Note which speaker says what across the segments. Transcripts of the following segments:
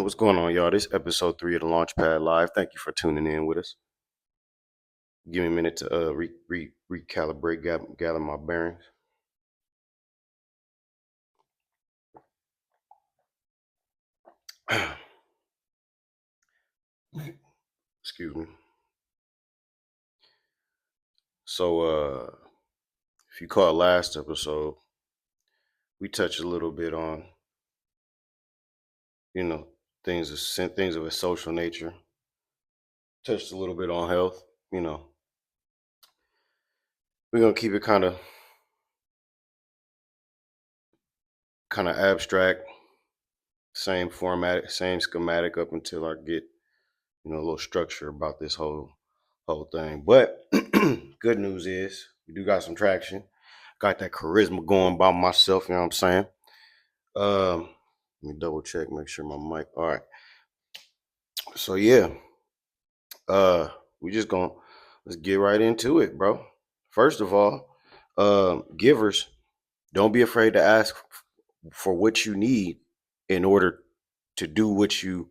Speaker 1: What's going on, y'all? This episode 3 of the Launchpad Live. Thank you for tuning in with us. Give me a minute to recalibrate, gather my bearings. Excuse me. So, if you caught last episode, we touched a little bit on, things of a social nature. Touched a little bit on health. We're gonna keep it kind of abstract, same format, same schematic up until I get a little structure about this whole thing. But good news is we do got some traction. Got that charisma going by myself, you know what I'm saying? Let me double check, make sure my mic. All right. So yeah. We just gonna let's get right into it, bro. First of all, givers, don't be afraid to ask for what you need in order to do what you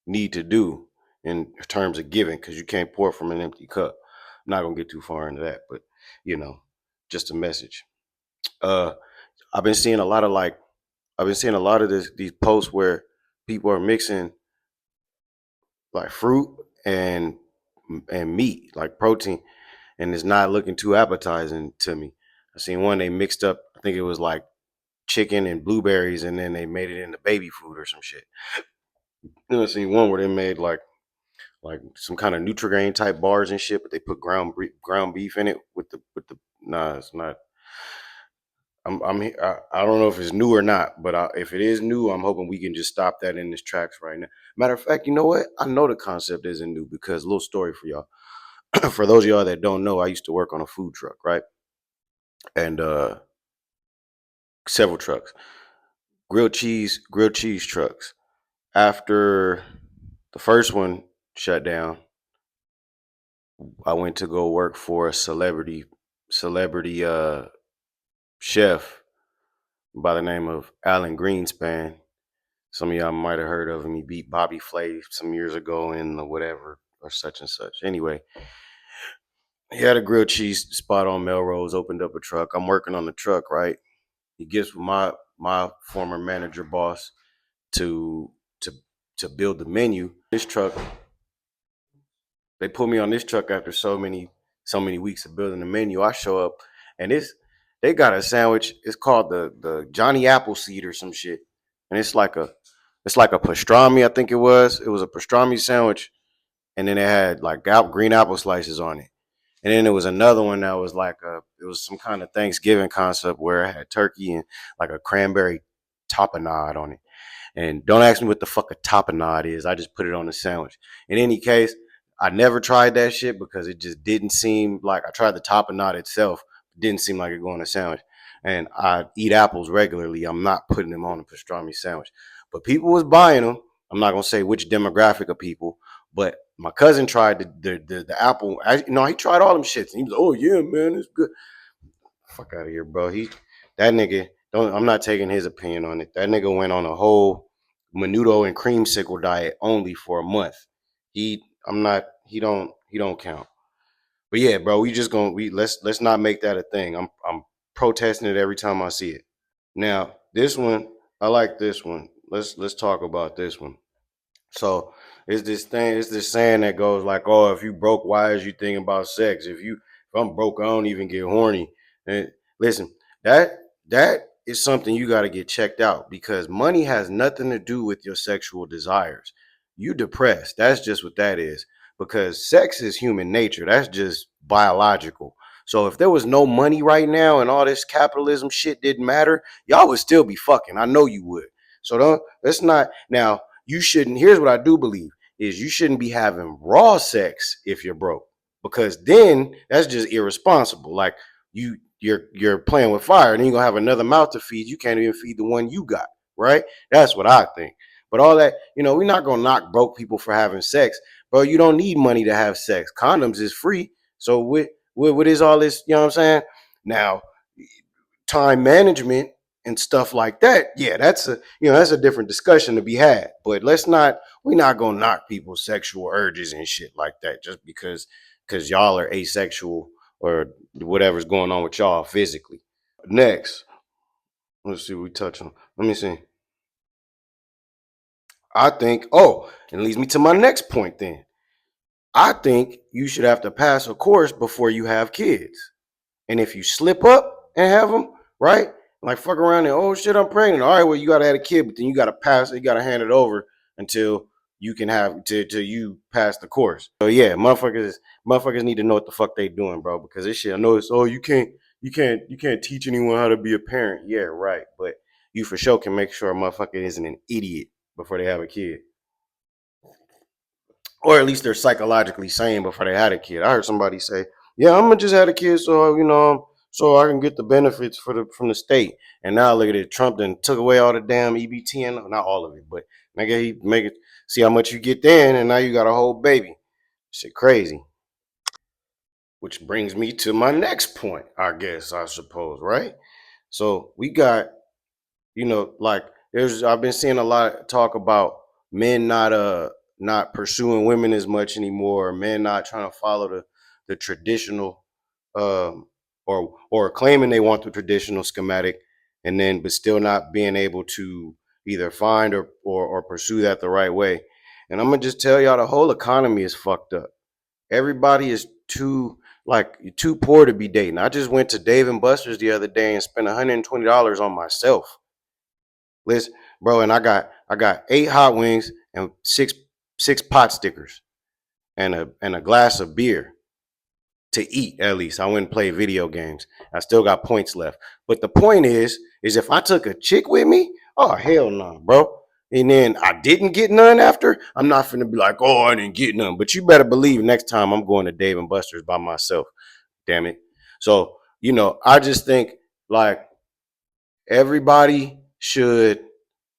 Speaker 1: need to do in terms of giving, because you can't pour from an empty cup. I'm not gonna get too far into that, but just a message. Uh, I've been seeing a lot of these posts where people are mixing like fruit and meat, like protein, and it's not looking too appetizing to me. I seen one they mixed up. I think it was like chicken and blueberries, and then they made it into baby food or some shit. Then I seen one where they made like some kind of Nutrigrain type bars and shit, but they put ground beef in it with the. Nah, it's not. I don't know if it's new or not, but if it is new, I'm hoping we can just stop that in its tracks right now. Matter of fact, you know what? I know the concept isn't new because a little story for y'all. For those of y'all that don't know, I used to work on a food truck, right? And several trucks, grilled cheese trucks. After the first one shut down, I went to go work for a celebrity chef by the name of Alan Greenspan. Some of y'all might have heard of him. He beat Bobby Flay some years ago in the whatever or such and such. Anyway, he had a grilled cheese spot on Melrose, opened up a truck. I'm working on the truck, right? He gets with my former manager boss to to build the menu. This truck, they put me on this truck after so many weeks of building the menu. I show up and they got a sandwich. It's called the Johnny Appleseed or some shit, and it's like a pastrami. I think it was. It was a pastrami sandwich, and then it had like green apple slices on it. And then there was another one that was it was some kind of Thanksgiving concept where it had turkey and like a cranberry tapenade on it. And don't ask me what the fuck a tapenade is. I just put it on the sandwich. In any case, I never tried that shit because it just didn't seem like I tried the tapenade itself. It didn't seem like it go on a sandwich. And I eat apples regularly. I'm not putting them on a pastrami sandwich. But people was buying them. I'm not gonna say which demographic of people, but my cousin tried the apple. He tried all them shits. And he was like, "Oh yeah, man, it's good." Fuck out of here, bro. That nigga. Don't. I'm not taking his opinion on it. That nigga went on a whole menudo and creamsicle diet only for a month. I'm not. He don't count. But yeah, bro. Let's not make that a thing. I'm protesting it every time I see it. Now this one, I like this one. Let's talk about this one. So it's this saying that goes like, "Oh, if you broke, why is you thinking about sex? If I'm broke, I don't even get horny." And listen, that is something you got to get checked out because money has nothing to do with your sexual desires. You depressed. That's just what that is. Because sex is human nature. That's just biological. So if there was no money right now and all this capitalism shit didn't matter, y'all would still be fucking. I know you would. So let's not now you shouldn't. Here's what I do believe is you shouldn't be having raw sex if you're broke because then that's just irresponsible. Like you're playing with fire and then you're gonna have another mouth to feed. You can't even feed the one you got, right? That's what I think. But all that, we're not gonna knock broke people for having sex, bro. You don't need money to have sex. Condoms is free. So what is all this? You know what I'm saying? Now, time management and stuff like that, yeah, that's a different discussion to be had. But we're not gonna knock people's sexual urges and shit like that just because y'all are asexual or whatever's going on with y'all physically. Next, let's see what we touch on. Let me see. I think, and leads me to my next point then. I think you should have to pass a course before you have kids. And if you slip up and have them, right? Like fuck around and oh shit, I'm pregnant. All right, well you gotta have a kid, but then you gotta pass it, you gotta hand it over until you can have till you pass the course. So yeah, motherfuckers need to know what the fuck they doing, bro. Because this shit, I know it's you can't teach anyone how to be a parent. Yeah, right. But you for sure can make sure a motherfucker isn't an idiot before they have a kid. Or at least they're psychologically sane before they had a kid. I heard somebody say, "Yeah, I'm gonna just have a kid, so so I can get the benefits from the state." And now look at it, Trump then took away all the damn EBT and not all of it, but nigga, he make it see how much you get then, and now you got a whole baby. Shit, crazy. Which brings me to my next point, I suppose, right? So we got like there's I've been seeing a lot of talk about men not pursuing women as much anymore, men not trying to follow the traditional or claiming they want the traditional schematic, and then but still not being able to either find or pursue that the right way. And I'm gonna just tell y'all the whole economy is fucked up. Everybody is too poor to be dating. I just went to Dave and Buster's the other day and spent $120 on myself. Listen, bro, and I got 8 hot wings and six pot stickers and a glass of beer to eat. At least I went and played video games. I still got points left. But the point is if I took a chick with me, oh hell no, bro. And then I didn't get none after, I'm not finna be like, oh, I didn't get none. But you better believe next time I'm going to Dave and Buster's by myself. Damn it. So, I just think like everybody should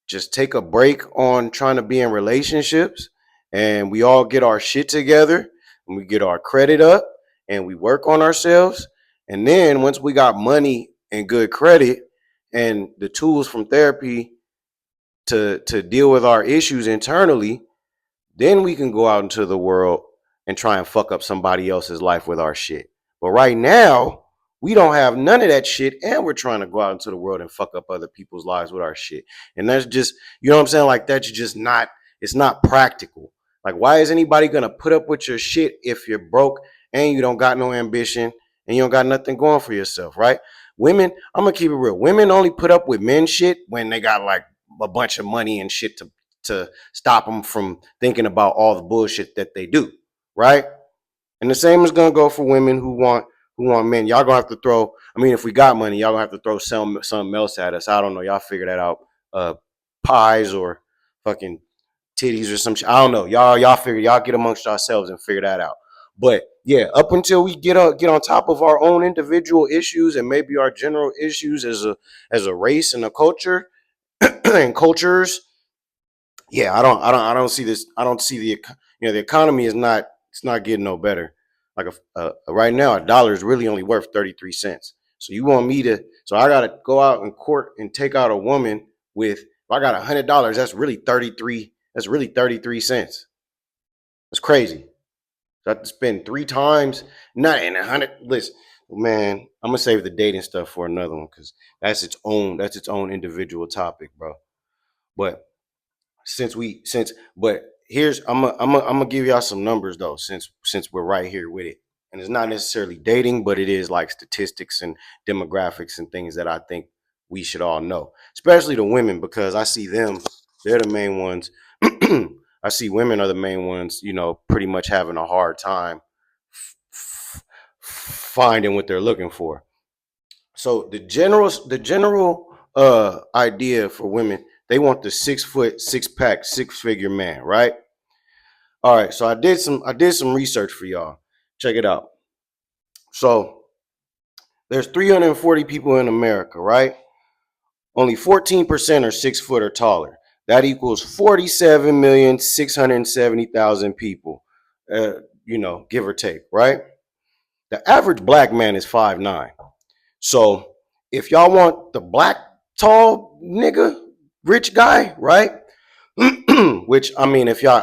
Speaker 1: just take a break on trying to be in relationships, and we all get our shit together and we get our credit up and we work on ourselves. And then once we got money and good credit and the tools from therapy to deal with our issues internally, then we can go out into the world and try and fuck up somebody else's life with our shit. But right now, we don't have none of that shit, and we're trying to go out into the world and fuck up other people's lives with our shit. And that's just, you know what I'm saying? Like, that's just not, it's not practical. Like, why is anybody gonna put up with your shit if you're broke and you don't got no ambition and you don't got nothing going for yourself, right? Women, I'm gonna keep it real. Women only put up with men shit when they got like a bunch of money and shit to stop them from thinking about all the bullshit that they do, right? And the same is gonna go for women who want men. Y'all gonna have to throw. I mean, if we got money, y'all gonna have to throw something else at us. I don't know. Y'all figure that out. Pies or fucking titties or some shit. I don't know. Y'all figure. Y'all get amongst yourselves and figure that out. But yeah, up until we get on top of our own individual issues and maybe our general issues as a race and a culture and cultures, yeah, I don't see this. I don't see the economy is not, it's not getting no better. Like right now, a dollar is really only worth 33 cents. So you want me to? So I gotta go out in court and take out a woman with. If I got $100, that's really 33. That's really 33 cents. That's crazy. So I have to spend 3 times. Not in 100. Listen, man, I'm gonna save the dating stuff for another one because that's its own individual topic, bro. But but here's I'm gonna give y'all some numbers though, since we're right here with it, and it's not necessarily dating, but it is like statistics and demographics and things that I think we should all know, especially the women, because I see them, they're the main ones. I see women are the main ones, pretty much having a hard time finding what they're looking for. So the general idea for women, they want the 6 foot, 6 pack, 6 figure man, right? All right, so I did some research for y'all. Check it out. So there's 340 people in America, right? Only 14% are 6 foot or taller. That equals 47,670,000 people, give or take, right? The average black man is 5'9". So if y'all want the black tall nigga, rich guy, right? Which I mean, if y'all,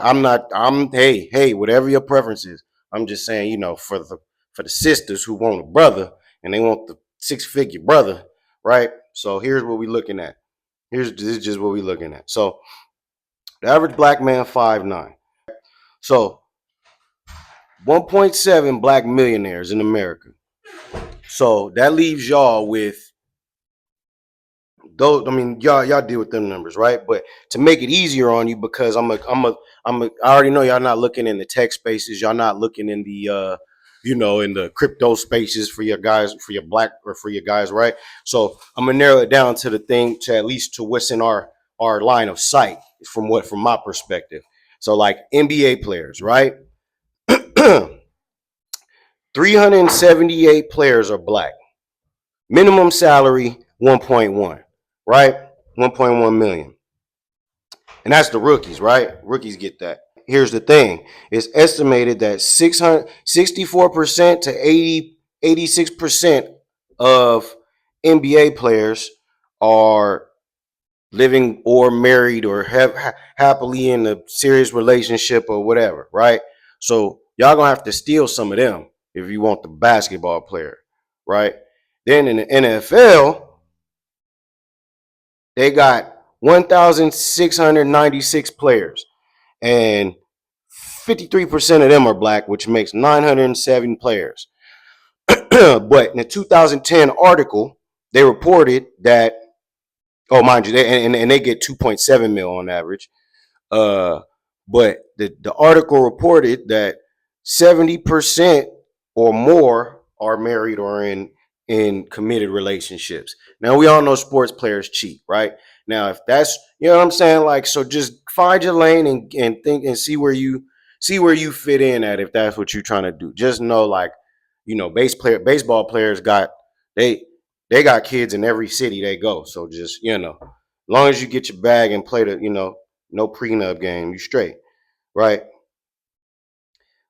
Speaker 1: hey, whatever your preference is. I'm just saying, for the sisters who want a brother and they want the 6-figure brother, right? So here's what we're looking at. This is just what we're looking at. So the average black man 5'9". So 1.7 black millionaires in America. So that leaves y'all with those. I mean, y'all deal with them numbers, right? But to make it easier on you, because I already know y'all not looking in the tech spaces, y'all not looking in the in the crypto spaces for your guys, for your black or for your guys, right? So I'm gonna narrow it down to the thing, to at least to what's in our line of sight from my perspective. So like NBA players, right? 378 players are black. Minimum salary 1.1, right? 1.1 million. And that's the rookies, right? Rookies get that. Here's the thing. It's estimated that 664% to 86% of NBA players are living or married or have happily in a serious relationship or whatever, right? So y'all gonna have to steal some of them if you want the basketball player, right? Then in the NFL, they got 1,696 players, and 53% of them are black, which makes 907 players. But in a 2010 article, they reported that, oh, mind you, and they get 2.7 mil on average. Uh, but the article reported that 70% or more are married or in committed relationships. Now we all know sports players cheat, right? Now if that's, you know what I'm saying, like, so just find your lane and think and see where you fit in at, if that's what you're trying to do. Just know, like, baseball players got, they they got kids in every city they go. So just, as long as you get your bag and play the, no prenup game, you straight, right?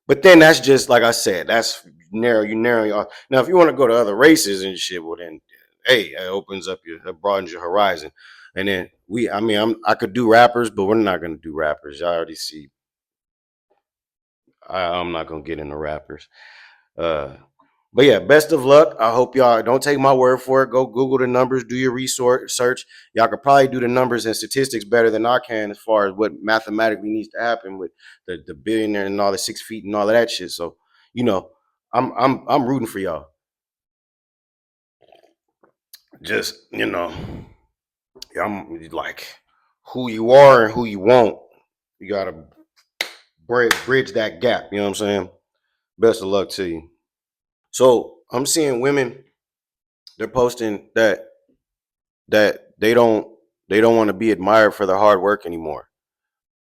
Speaker 1: But then that's just like I said, that's narrowing off. Now, if you want to go to other races and shit, well then, hey, it opens up it broadens your horizon. And then I could do rappers, but we're not gonna do rappers. I already see. I'm not gonna get into rappers. Uh, but yeah, best of luck. I hope y'all don't take my word for it. Go Google the numbers, do your research search. Y'all could probably do the numbers and statistics better than I can, as far as what mathematically needs to happen with the billionaire and all the 6 feet and all of that shit. So, you know, I'm rooting for y'all. Just, I'm like, who you are and who you want. You gotta bridge that gap. You know what I'm saying? Best of luck to you. So I'm seeing women, they're posting that they don't want to be admired for their hard work anymore,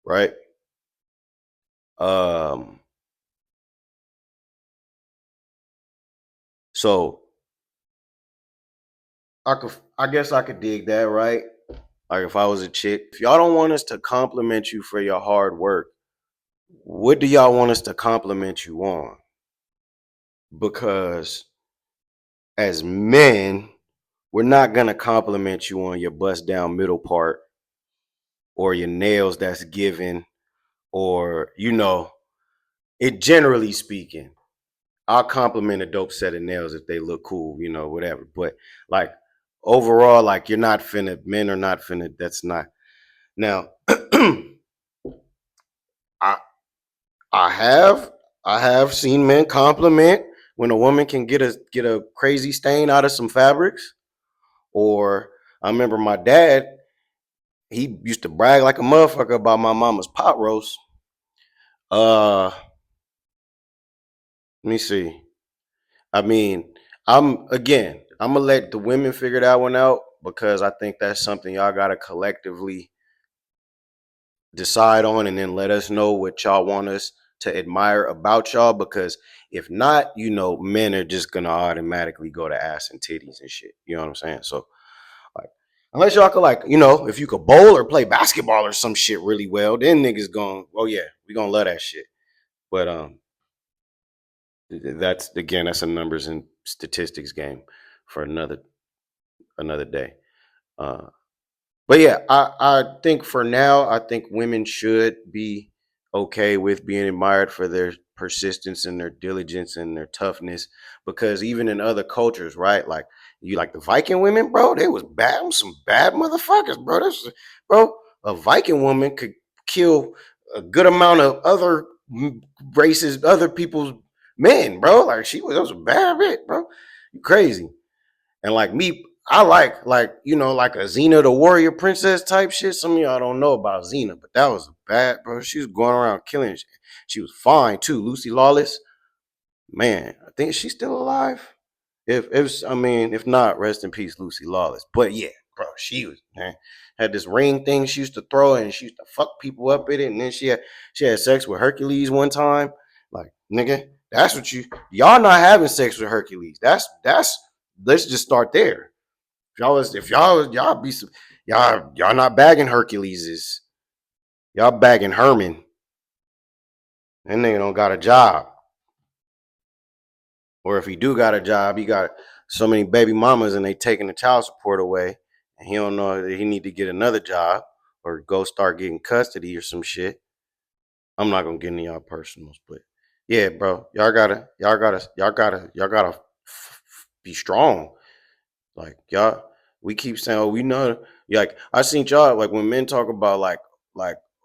Speaker 1: right? Um, so I guess I could dig that, right? Like if I was a chick, if y'all don't want us to compliment you for your hard work, what do y'all want us to compliment you on? Because as men, we're not gonna compliment you on your bust down middle part or your nails that's given, or it, generally speaking. I'll compliment a dope set of nails if they look cool, whatever. But like overall, like men are not finna. That's not. Now, I I have I have seen men compliment when a woman can get a crazy stain out of some fabrics. Or I remember my dad, he used to brag like a motherfucker about my mama's pot roast. Let me see. I mean, I'm gonna let the women figure that one out, because I think that's something y'all gotta collectively decide on, and then let us know what y'all want us to admire about y'all. Because if not, men are just gonna automatically go to ass and titties and shit. You know what I'm saying? So, like, unless y'all could, like, if you could bowl or play basketball or some shit really well, then niggas going, oh yeah, we gonna love that shit. But that's a numbers and statistics game for another day. Uh, but yeah, I think for now, I think women should be okay with being admired for their persistence and their diligence and their toughness. Because even in other cultures, right? Like you like the Viking women, bro, they was bad, some bad motherfuckers, bro. Bro, a Viking woman could kill a good amount of other races, other people's men, bro. Like that was a bad bit, bro. You crazy. And like me, I like like a Xena the warrior princess type shit. Some of y'all don't know about Xena, but that was bad, bro. She was going around killing. She was fine too. Lucy Lawless, man, I think she's still alive. If not, rest in peace, Lucy Lawless. But yeah, bro, she was man had this ring thing she used to throw, and she used to fuck people up with it. And then she had sex with Hercules one time. Like nigga, that's what y'all not having sex with Hercules. That's let's just start there. Y'all be some y'all not bagging Hercules's. Y'all bagging Herman. That nigga don't got a job. Or if he do got a job, he got so many baby mamas and they taking the child support away, and he don't know that he need to get another job or go start getting custody or some shit. I'm not gonna get into y'all personals, but yeah, bro, y'all gotta be strong. Like y'all, we keep saying, "Oh, we know." Like I seen y'all like when men talk about like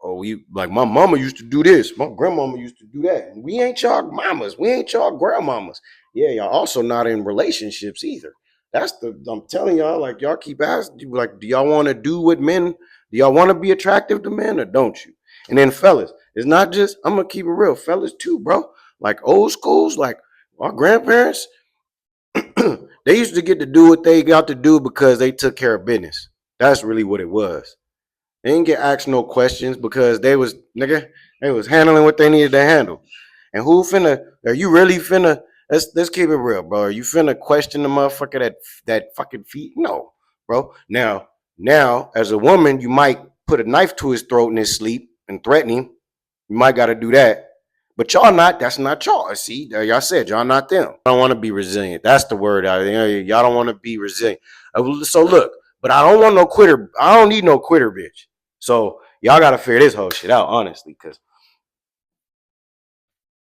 Speaker 1: oh we like my mama used to do this, my grandmama used to do that. And we ain't y'all mamas, we ain't y'all grandmamas. Yeah, y'all also not in relationships either. That's the I'm telling y'all. Like y'all keep asking, like, do y'all want to do what men? Do y'all want to be attractive to men or don't you? And then fellas, it's not just I'm gonna keep it real, fellas too, bro. Like old schools, like our grandparents they used to get to do what they got to do because they took care of business. That's really what it was. They didn't get asked no questions because they was handling what they needed to handle. And who finna are you really finna let's keep it real, bro. Are you finna question the motherfucker that fucking feet? No, bro. Now, as a woman, you might put a knife to his throat in his sleep and threaten him. You might gotta do that. But y'all not, that's not y'all. See, y'all said y'all not them. I don't want to be resilient. That's the word. Y'all don't want to be resilient. So look, but I don't want no quitter. I don't need no quitter, bitch. So y'all got to figure this whole shit out, honestly, because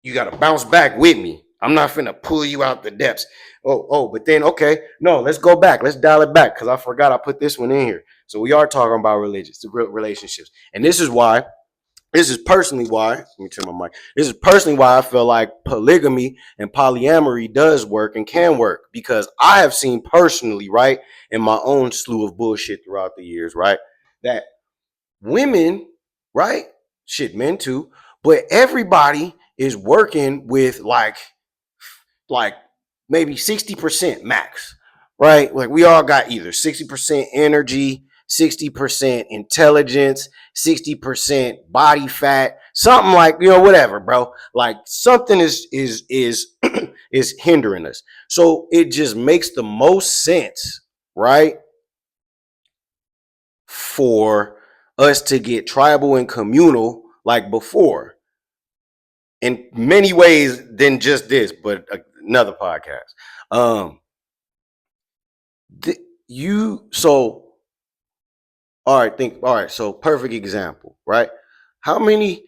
Speaker 1: you got to bounce back with me. I'm not finna pull you out the depths. But then, okay, no, let's go back. Let's dial it back because I forgot I put this one in here. So we are talking about relationships. And this is personally why, let me turn my mic. This is personally why I feel like polygamy and polyamory does work and can work because I have seen personally, right, in my own slew of bullshit throughout the years, right, that women, right, shit, men too, but everybody is working with like maybe 60% max, right? Like we all got either 60% energy, 60% intelligence, 60% body fat, something like, whatever, bro. Like something is is hindering us. So it just makes the most sense, right? For us to get tribal and communal like before in many ways than just this, but another podcast. Um, you so all right, so perfect example, right? How many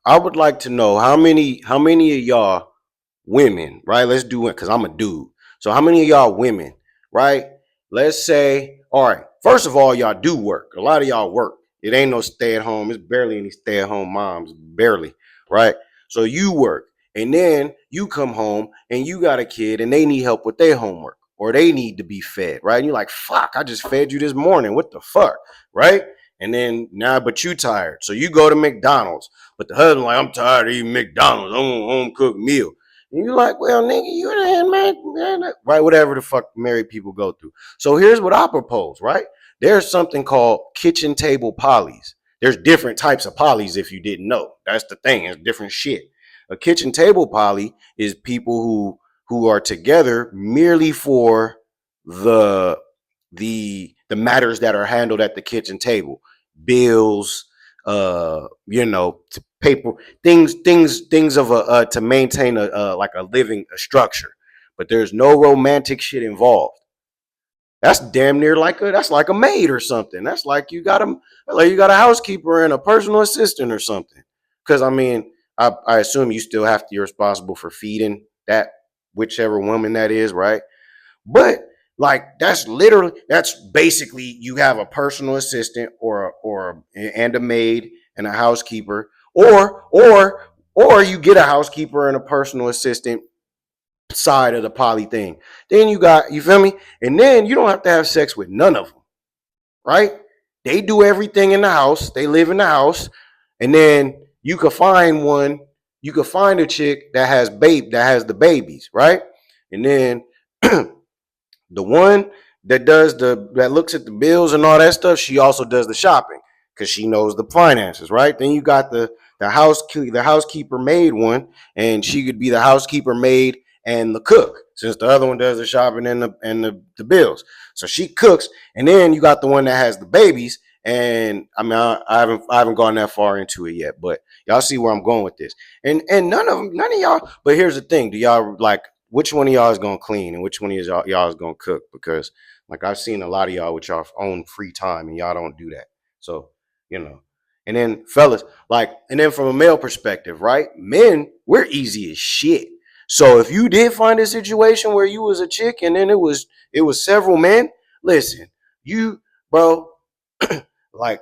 Speaker 1: I would like to know how many of y'all women, right? Let's do it because I'm a dude. So how many of y'all women, right? Let's say, all right, first of all, y'all do work. A lot of y'all work. It ain't no stay at home. It's barely any stay at home moms, barely, right? So you work, and then you come home and you got a kid and they need help with their homework or they need to be fed, right? And you're like, fuck, I just fed you this morning. What the fuck, right? And then now, but you tired. So you go to McDonald's, but the husband like, I'm tired of eating McDonald's. I want a home cooked meal. And you're like, well, nigga, you the man, right? Whatever the fuck married people go through. So here's what I propose, right? There's something called kitchen table polys. There's different types of polys if you didn't know. That's the thing. It's different shit. A kitchen table poly is people who are together merely for the the matters that are handled at the kitchen table, bills, paper things of a to maintain a like a living a structure, but there's no romantic shit involved. That's damn near like a maid or something. That's like you got a housekeeper and a personal assistant or something. Because I mean, I assume you still have to you're responsible for feeding that whichever woman that is, right? But like that's basically you have a personal assistant and a maid and a housekeeper, or you get a housekeeper and a personal assistant side of the poly thing. Then you feel me? And then you don't have to have sex with none of them, right? They do everything in the house. They live in the house, and then you could find a chick that has the babies, right? And then the one that looks at the bills and all that stuff, she also does the shopping because she knows the finances, right? Then you got the housekeeper maid one, and she could be the housekeeper maid and the cook, since the other one does the shopping and the bills. So she cooks, and then you got the one that has the babies. And I mean, I haven't gone that far into it yet, but y'all see where I'm going with this. And none of y'all. But here's the thing: do y'all like which one of y'all is gonna clean and which one of y'all is gonna cook? Because like I've seen a lot of y'all with y'all own free time and y'all don't do that. So you know, and then fellas, like, and then from a male perspective, right? Men, we're easy as shit. So if you did find a situation where you was a chick and then it was several men, listen, you bro, like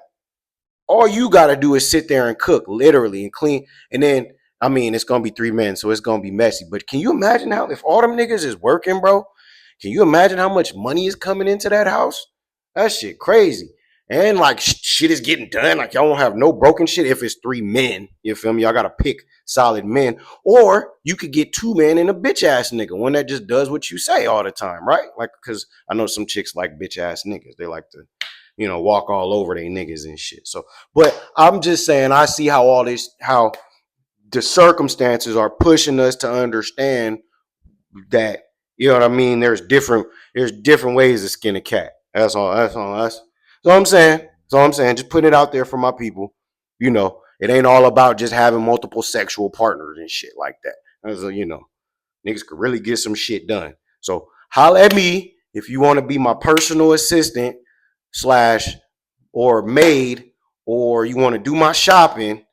Speaker 1: all you gotta do is sit there and cook, literally, and clean. And then, I mean, it's gonna be 3 men, so it's gonna be messy. But can you imagine how if all them niggas is working, bro? Can you imagine how much money is coming into that house? That shit crazy. And like shit is getting done. Like y'all won't have no broken shit if it's 3 men. You feel me? Y'all gotta pick solid men. Or you could get 2 men and a bitch ass nigga, one that just does what you say all the time, right? Like, cause I know some chicks like bitch ass niggas. They like to walk all over they niggas and shit. So, but I'm just saying, I see how the circumstances are pushing us to understand that, you know what I mean? There's different ways to skin a cat. That's all. So I'm saying. So I'm saying, just putting it out there for my people. It ain't all about just having multiple sexual partners and shit like that. Niggas could really get some shit done. So holla at me if you want to be my personal assistant slash or maid, or you want to do my shopping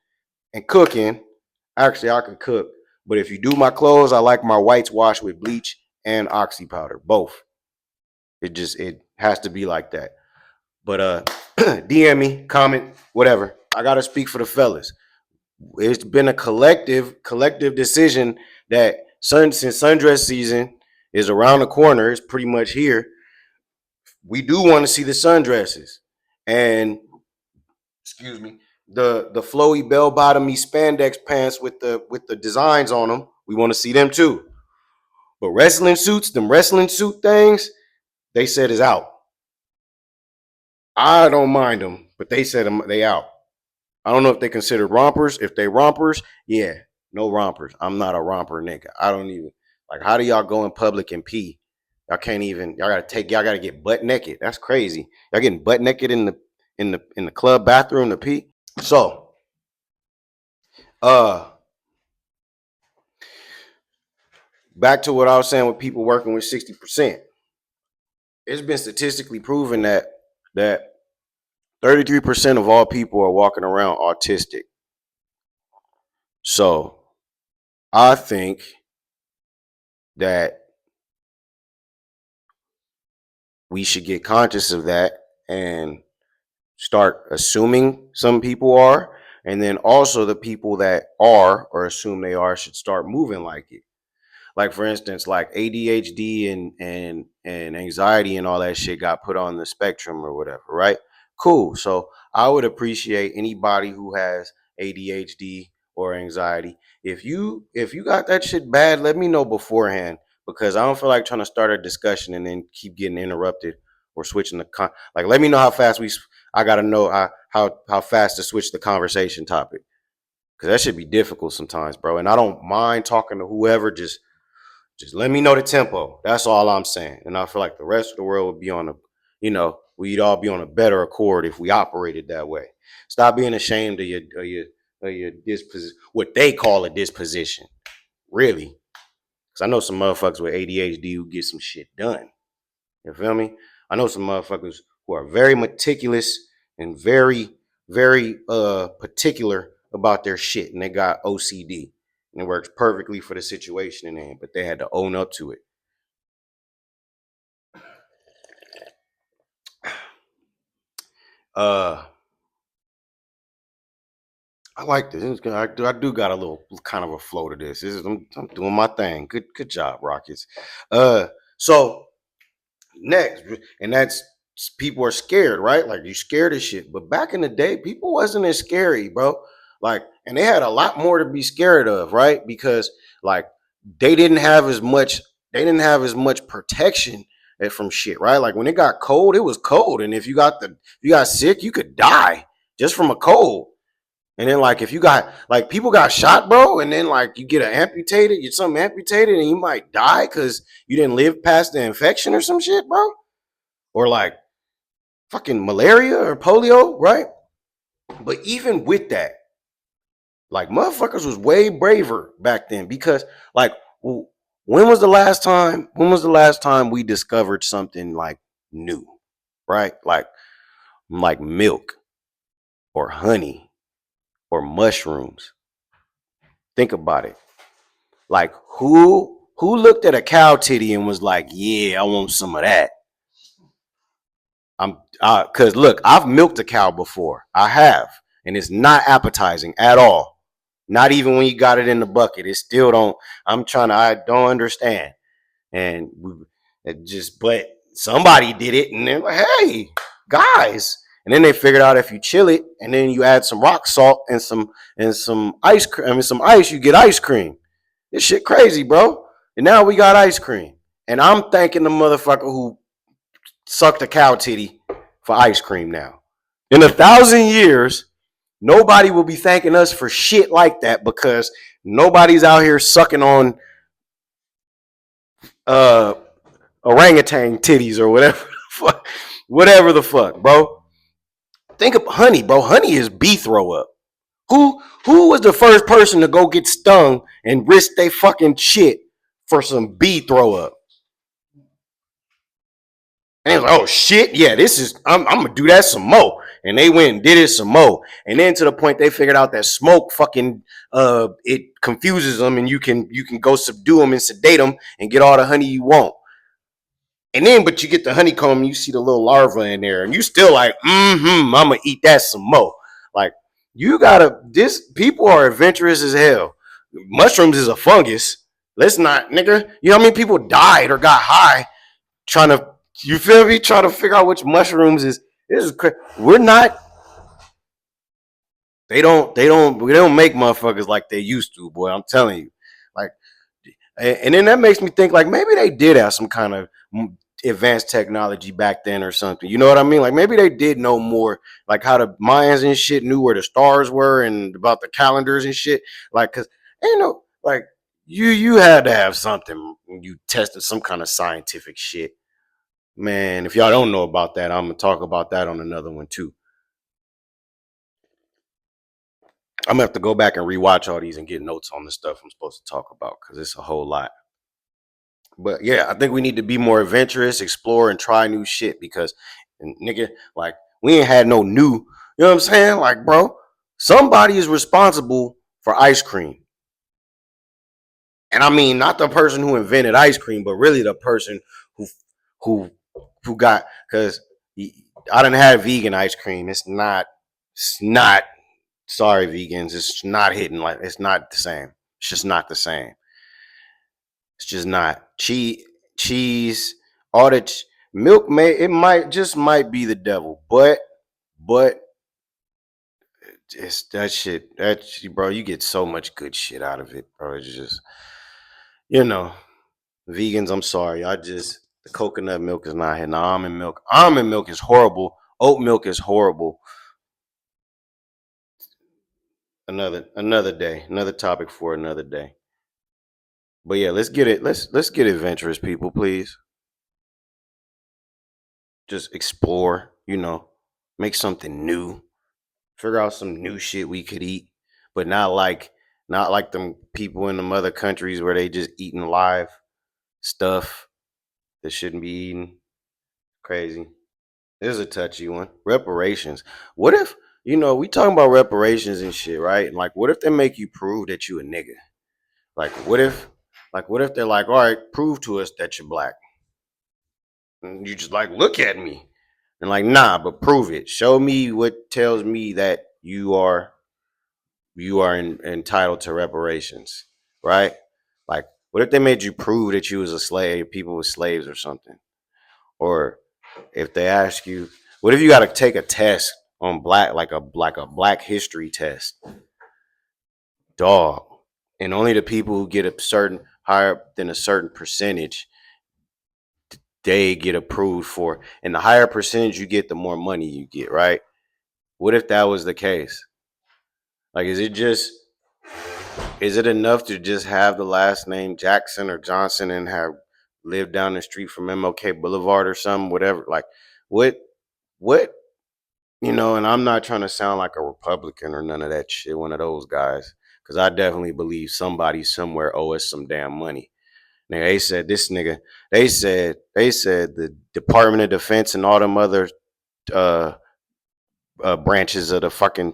Speaker 1: and cooking. Actually, I can cook, but if you do my clothes, I like my whites washed with bleach and oxy powder, both. It has to be like that. But DM me, comment, whatever. I gotta speak for the fellas. It's been a collective decision that since sundress season is around the corner, it's pretty much here. We do want to see the sundresses, and excuse me, the flowy bell bottomy spandex pants with the designs on them. We want to see them too. But them wrestling suit things, they said is out. I don't mind them, but they said they out. I don't know if they consider rompers. If they rompers, yeah, no rompers. I'm not a romper nigga. I don't even like. How do y'all go in public and pee? Y'all can't even. Y'all gotta get butt naked. That's crazy. Y'all getting butt naked in the club bathroom to pee. So, uh, back to what I was saying with people working with 60%. It's been statistically proven that 33% of all people are walking around autistic. So I think that we should get conscious of that and start assuming some people are, and then also the people that are or assume they are should start moving like it. Like for instance, like ADHD and anxiety and all that shit got put on the spectrum or whatever, right? Cool. So I would appreciate anybody who has ADHD or anxiety. If you got that shit bad, let me know beforehand, because I don't feel like trying to start a discussion and then keep getting interrupted or switching like let me know how fast I got to know how fast to switch the conversation topic, because that should be difficult sometimes, bro. And I don't mind talking to whoever, just let me know the tempo. That's all I'm saying. And I feel like the rest of the world would be we'd all be on a better accord if we operated that way. Stop being ashamed of your disposition, what they call a disposition, really. Because I know some motherfuckers with ADHD who get some shit done. You feel me? I know some motherfuckers who are very meticulous and very particular about their shit, and they got OCD, and it works perfectly for the situation in there, but they had to own up to it. Uh, I like this. I do got a little kind of a flow to this. I'm doing my thing. Good job, Rockets. So next, and that's people are scared, right? Like you scared of shit. But back in the day, people wasn't as scary, bro. Like, and they had a lot more to be scared of, right? Because like they didn't have as much, they didn't have as much protection from shit, right? Like when it got cold, it was cold, and if you got sick, you could die just from a cold. And then like if you got like people got shot, bro, and then like you get an amputated, you're something amputated, and you might die because you didn't live past the infection or some shit, bro. Or like fucking malaria or polio, right? But even with that, like motherfuckers was way braver back then because like when was the last time? When was the last time we discovered something like new, right? Like milk or honey or mushrooms. Think about it. Like who looked at a cow titty and was like, "Yeah, I want some of that." I'm cuz look, I've milked a cow before. I have, and it's not appetizing at all. Not even when you got it in the bucket. It still don't I don't understand. And it just but somebody did it and they're like, "Hey, guys." And then they figured out if you chill it and then you add some rock salt and some ice cream, I mean some ice, you get ice cream. This shit crazy, bro. And now we got ice cream. And I'm thanking the motherfucker who sucked a cow titty for ice cream now. In 1,000 years, nobody will be thanking us for shit like that because nobody's out here sucking on uh orangutan titties or whatever the fuck, bro. Think of honey, bro. Honey is bee throw up. Who was the first person to go get stung and risk they fucking shit for some bee throw up? And they was like, oh shit, yeah, I'm gonna do that some more. And they went and did it some more. And then to the point they figured out that smoke fucking it confuses them and you can go subdue them and sedate them and get all the honey you want. And then but you get the honeycomb and you see the little larva in there and you still like, I'm gonna eat that some more. Like you gotta this people are adventurous as hell. Mushrooms is a fungus. Let's not, nigga. You know how many people died or got high trying to, you feel me? Trying to figure out which mushrooms is. This is crazy. We're not. We don't make motherfuckers like they used to, boy. I'm telling you. Like, and then that makes me think like maybe they did have some kind of advanced technology back then or something. You know what I mean? Like maybe they did know more, like how the Mayans and shit knew where the stars were and about the calendars and shit. Like, cause ain't no like you had to have something when you tested some kind of scientific shit. Man, if y'all don't know about that, I'm gonna talk about that on another one too. I'm gonna have to go back and rewatch all these and get notes on the stuff I'm supposed to talk about because it's a whole lot. But yeah, I think we need to be more adventurous, explore, and try new shit because, nigga, like we ain't had no new. You know what I'm saying? Like, bro, somebody is responsible for ice cream, and I mean not the person who invented ice cream, but really the person who who who got because I didn't have vegan ice cream. It's not. Sorry, vegans. It's not hitting like it's not the same. It's just not the same. It's just not cheese. All the milk may it might just might be the devil, but it's that shit. That bro, you get so much good shit out of it, bro. It's just you know, vegans. I'm sorry. The coconut milk is not hitting. Almond milk. Almond milk is horrible. Oat milk is horrible. Another day. Another topic for another day. But yeah, let's get it. Let's get adventurous, people, please. Just explore, make something new. Figure out some new shit we could eat, but not like them people in them other countries where they just eating live stuff that shouldn't be eaten. Crazy. This is a touchy one. Reparations. What if, we talking about reparations and shit, right? Like, what if they make you prove that you a nigga? Like, what if they're like, all right, prove to us that you're black? And you just like, look at me. And like, nah, but prove it. Show me what tells me that you are entitled to reparations, right? Like, what if they made you prove that you was a slave, people were slaves or something? Or if they ask you, what if you got to take a test on black, like a black history test, dog, and only the people who get a certain higher than a certain percentage, they get approved for, and the higher percentage you get, the more money you get, right? What if that was the case? Like, is it enough to just have the last name Jackson or Johnson and have lived down the street from MLK Boulevard or something, whatever? Like, what, what, and I'm not trying to sound like a Republican or none of that shit, one of those guys, because I definitely believe somebody somewhere owe us some damn money. Nigga, they said this nigga, they said the Department of Defense and all them other uh, branches of the fucking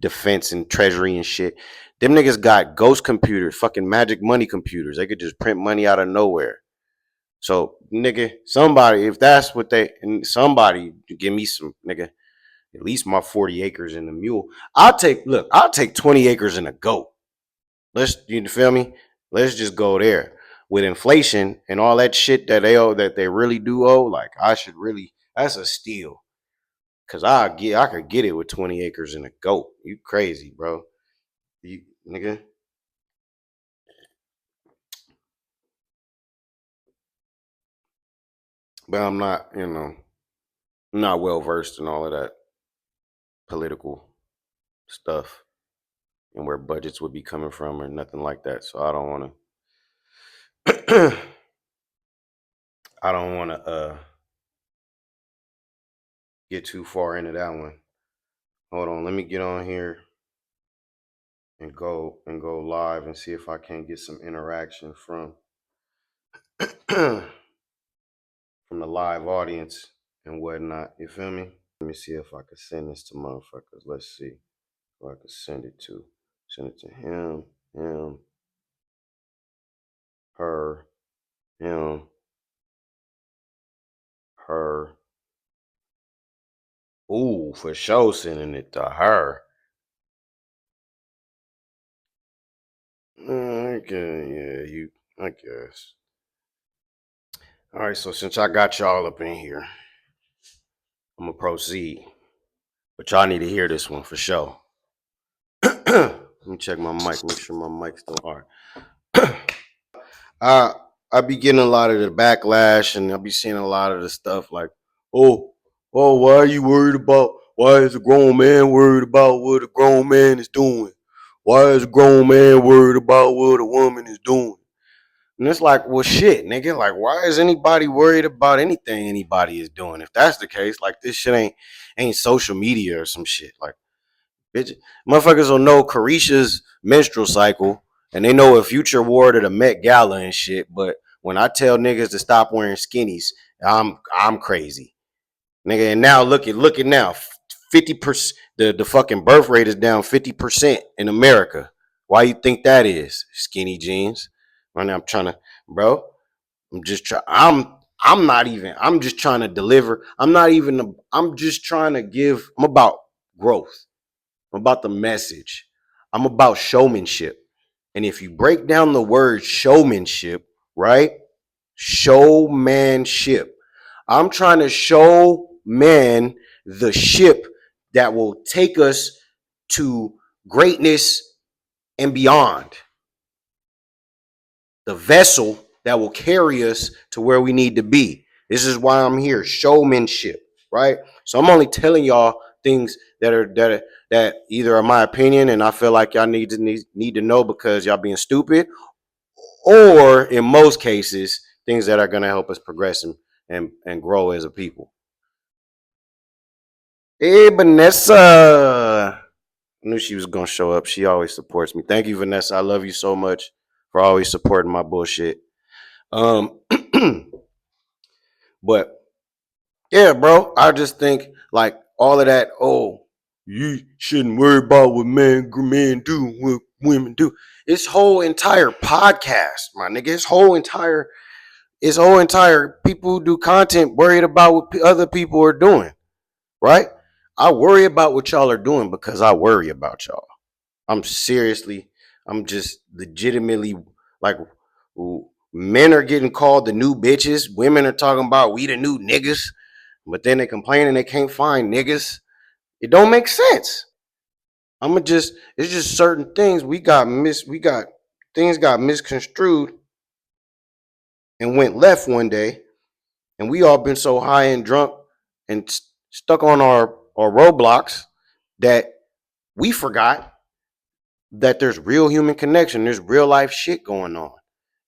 Speaker 1: defense and treasury and shit. Them niggas got ghost computers, fucking magic money computers. They could just print money out of nowhere. So, nigga, somebody, if that's what and somebody give me some, nigga, at least my 40 acres and a mule. I'll take 20 acres and a goat. You feel me? Let's just go there. With inflation and all that shit that they owe, that they really do owe, like that's a steal. Cause I could get it with 20 acres and a goat. You crazy, bro. You nigga. But I'm not, I'm not well versed in all of that political stuff and where budgets would be coming from or nothing like that. So I don't wanna I don't wanna get too far into that one. Hold on, let me get on here and go live and see if I can get some interaction from from the live audience and whatnot. You feel me? Let me see if I can send this to motherfuckers. Let's see who I can send it to. Send it to him, her, him, her. Ooh, for sure sending it to her. Okay, yeah, I guess. All right, so since I got y'all up in here, I'm gonna proceed. But y'all need to hear this one for sure. Let me check my mic, make sure my mic's still hard. I I be getting a lot of the backlash, and I be seeing a lot of the stuff like, oh, why are you worried about? Why is a grown man worried about what a grown man is doing? Why is a grown man worried about what a woman is doing? And it's like, well, shit, nigga. Like, why is anybody worried about anything anybody is doing? If that's the case, like, this shit ain't social media or some shit. Like, bitch, motherfuckers will know Carisha's menstrual cycle, and they know a Future wore to the Met Gala and shit. But when I tell niggas to stop wearing skinnies, I'm crazy, nigga. And now look at now, 50%. The fucking birth rate is down 50% in America. Why you think that is? Skinny jeans. Right now, I'm trying to, bro. I'm just trying. I'm not even. I'm just trying to deliver. I'm not even. I'm just trying to give. I'm about growth. I'm about the message. I'm about showmanship. And if you break down the word showmanship, right? Showmanship. I'm trying to show man the ship that will take us to greatness and beyond. The vessel that will carry us to where we need to be. This is why I'm here. Showmanship, right? So I'm only telling y'all things that either are my opinion and I feel like y'all need to know because y'all being stupid, or in most cases, things that are gonna help us progress and grow as a people. Hey, Vanessa. I knew she was gonna show up. She always supports me. Thank you, Vanessa. I love you so much for always supporting my bullshit. Um, but Yeah, bro. I just think like all of that. Oh, you shouldn't worry about what men do, what women do. This whole entire podcast, my nigga. This whole entire people who do content worried about what other people are doing, right? I worry about what y'all are doing because I worry about y'all. I'm seriously, I'm just legitimately like, men are getting called the new bitches. Women are talking about we the new niggas, but then they complaining they can't find niggas. It don't make sense. It's just certain things things got misconstrued and went left one day, and we all been so high and drunk and stuck on our roadblocks that we forgot that there's real human connection. There's real life shit going on.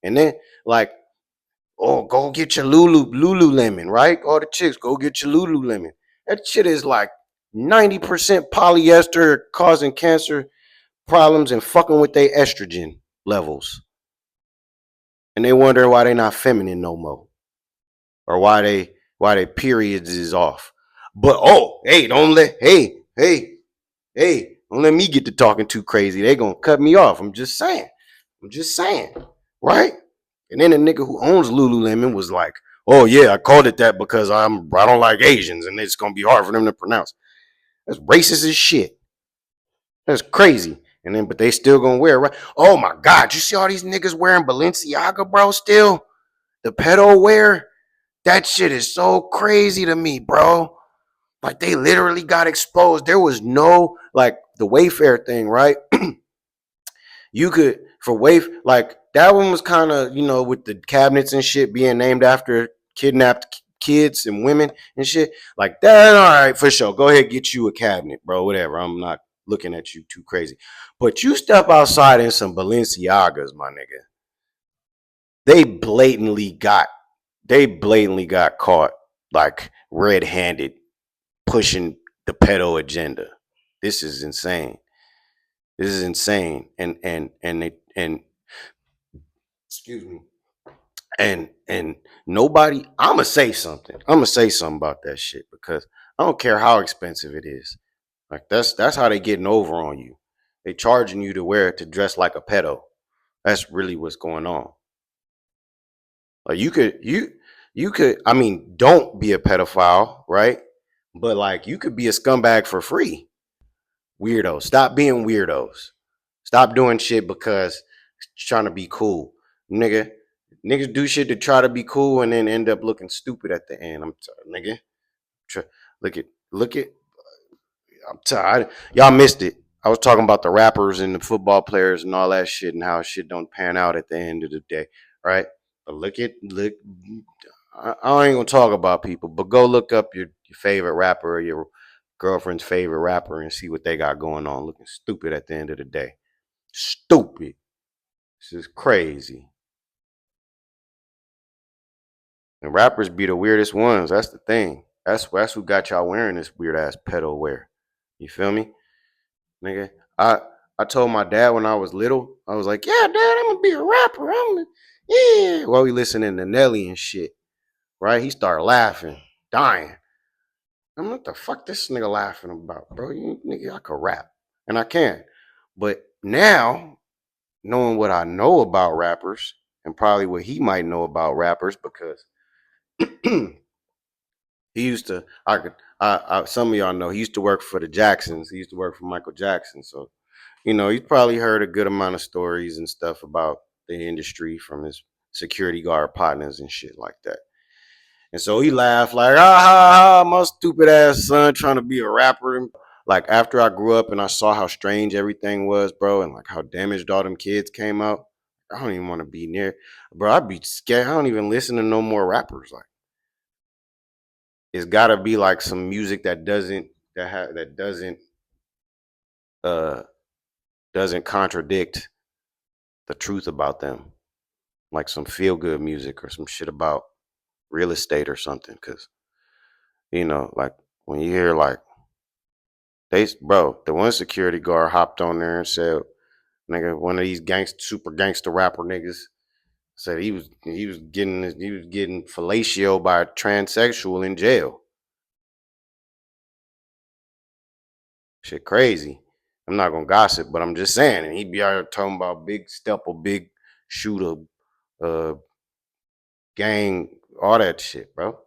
Speaker 1: And then like, oh, go get your Lululemon, right? All the chicks, go get your Lululemon. That shit is like 90% polyester, causing cancer problems and fucking with their estrogen levels. And they wonder why they not feminine no more. Or why they periods is off. But oh, hey, don't let me get to talking too crazy. They gonna cut me off. I'm just saying. Right? And then the nigga who owns Lululemon was like, "Oh yeah, I called it that because I don't like Asians and it's gonna be hard for them to pronounce." That's racist as shit. That's crazy. And then, but they still gonna wear it, right? Oh my God, you see all these niggas wearing Balenciaga, bro? Still the pedo wear. That shit is so crazy to me, bro. Like they literally got exposed. There was no like the Wayfair thing, right? You could for Wayf like that one was kind of with the cabinets and shit being named after kidnapped kids and women and shit like that. All right, for sure. Go ahead, get you a cabinet, bro. Whatever. I'm not looking at you too crazy, but you step outside in some Balenciagas, my nigga. They blatantly got caught like red-handed pushing the pedo agenda. This is insane. This is insane. And excuse me. And nobody. I'm gonna say something about that shit because I don't care how expensive it is. Like that's how they getting over on you. They charging you to wear it to dress like a pedo. That's really what's going on. Like you could. I mean, don't be a pedophile, right? But like you could be a scumbag for free. Weirdos. Stop being weirdos. Stop doing shit because trying to be cool. Nigga. Niggas do shit to try to be cool and then end up looking stupid at the end. I'm sorry, nigga. Look at I'm tired. Y'all missed it. I was talking about the rappers and the football players and all that shit and how shit don't pan out at the end of the day. Right? But look I ain't gonna talk about people, but go look up your favorite rapper or your girlfriend's favorite rapper and see what they got going on. Looking stupid at the end of the day. Stupid. This is crazy. And rappers be the weirdest ones. That's the thing. That's who got y'all wearing this weird ass pedo wear. You feel me? Nigga. I told my dad when I was little, I was like, yeah, dad, I'm gonna be a rapper. Yeah. While we listening to Nelly and shit. Right? He started laughing, dying. I'm like, what the fuck this nigga laughing about, bro? You nigga, I could rap. And I can. But now, knowing what I know about rappers, and probably what he might know about rappers, because he used to some of y'all know he used to work for the Jacksons. He used to work for Michael Jackson. So, he's probably heard a good amount of stories and stuff about the industry from his security guard partners and shit like that. And so he laughed like, ah, ha, ha, my stupid ass son trying to be a rapper. Like after I grew up and I saw how strange everything was, bro, and like how damaged all them kids came out, I don't even want to be near, bro. I'd be scared. I don't even listen to no more rappers. Like it's got to be like some music that uh doesn't contradict the truth about them, like some feel good music or some shit about real estate or something. Because like when you hear like the one security guard hopped on there and said, nigga, one of these super gangster rapper niggas said he was getting fellatio by a transsexual in jail. Shit crazy. I'm not gonna gossip, but I'm just saying. And he'd be out here talking about big stepper, big shooter, uh, gang, all that shit, bro.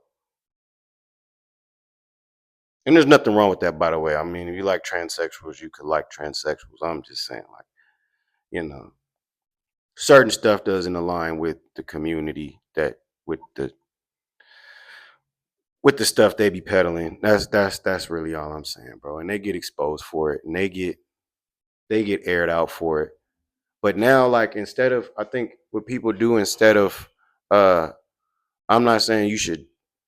Speaker 1: And there's nothing wrong with that, by the way. I mean, if you like transsexuals, you could like transsexuals. I'm just saying, like, you know, certain stuff doesn't align with the community that with the stuff they be peddling. That's really all I'm saying, bro. And they get exposed for it, and they get aired out for it. But now, like, instead of, I think what people do instead of, uh, I'm not saying you should,